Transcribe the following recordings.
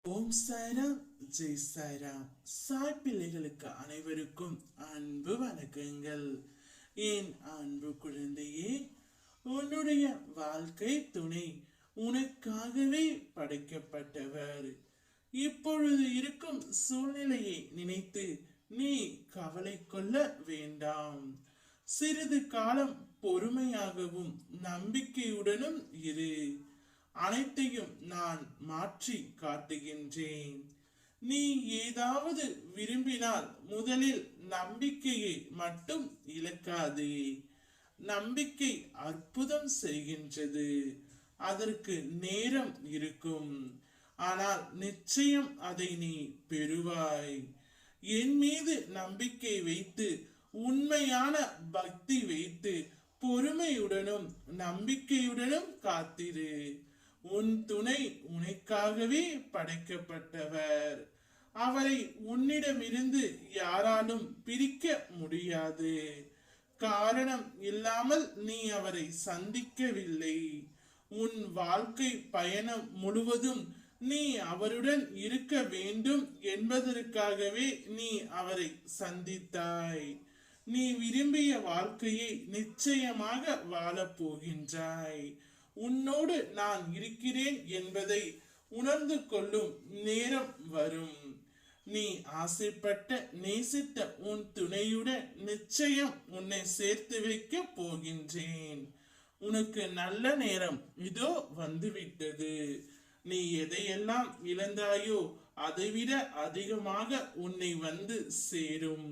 ஓம் சாய்ராம் ஜெய் சாய்ராம். சாய் பிள்ளைகளுக்கு அனைவருக்கும் அன்பு வணக்கங்கள். என் அன்பு குழந்தையே, உன்னுடைய வாழ்க்கை துணை உனக்காகவே படைக்கப்பட்டவர். இப்பொழுது இருக்கும் சூழ்நிலையை நினைத்து நீ கவலை கொள்ள வேண்டாம். சிறிது காலம் பொறுமையாகவும் நம்பிக்கையுடனும் இரு. அனைத்தையும் நான் மாற்றி காட்டுகின்றேன். நீ ஏதாவது விரும்பினால் முதலில் நம்பிக்கையை மட்டும் இழக்காதே. நம்பிக்கை அற்புதம் செய்கின்றது. அதற்கு நேரம் இருக்கும், ஆனால் நிச்சயம் அதை நீ பெறுவாய். என் மீது நம்பிக்கை வைத்து, உண்மையான பக்தி வைத்து, பொறுமையுடனும் நம்பிக்கையுடனும் காத்திரு. உன் துணை உனக்காகவே படைக்கப்பட்டவர். அவரை உன்னிடமிருந்து யாராலும் பிரிக்க முடியாது. காரணம் இல்லாமல் நீ அவரை சந்திக்கவில்லை. உன் வாழ்க்கை பயணம் முழுவதும் நீ அவருடன் இருக்க வேண்டும் என்பதற்காகவே நீ அவரை சந்தித்தாய். நீ விரும்பிய வாழ்க்கையை நிச்சயமாக வாழப் போகின்றாய். உன்னோடு நான் இருக்கிறேன் என்பதை உணர்ந்து கொள்ளும் நேரம் வரும். நீ ஆசைப்பட்ட நேசித்த உன் துணையுடன் நிச்சயம் உன்னை சேர்த்து வைக்க போகின்றேன். உனக்கு நல்ல நேரம் இதோ வந்துவிட்டது. நீ எதையெல்லாம் இழந்தாயோ அதைவிட அதிகமாக உன்னை வந்து சேரும்.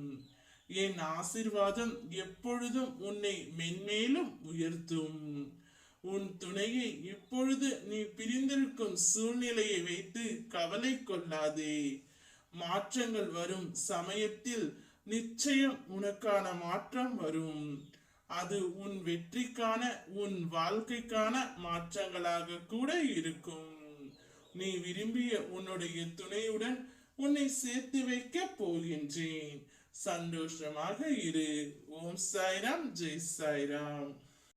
என் ஆசிர்வாதம் எப்பொழுதும் உன்னை மென்மேலும் உயர்த்தும். உன் துணையை இப்பொழுது நீ பிரிந்திருக்கும் சூழ்நிலையை வைத்து கவலை கொள்ளாதே. மாற்றங்கள் வரும் சமயத்தில் நிச்சயம் உனக்கான மாற்றம் வரும். அது உன் வெற்றிக்கான, உன் வாழ்க்கைக்கான மாற்றங்களாக கூட இருக்கும். நீ விரும்பிய உன்னுடைய துணையுடன் உன்னை சேர்த்து வைக்க போகின்றேன். சந்தோஷமாக இரு. ஓம் சாய்ராம் ஜெய் சாய்ராம்.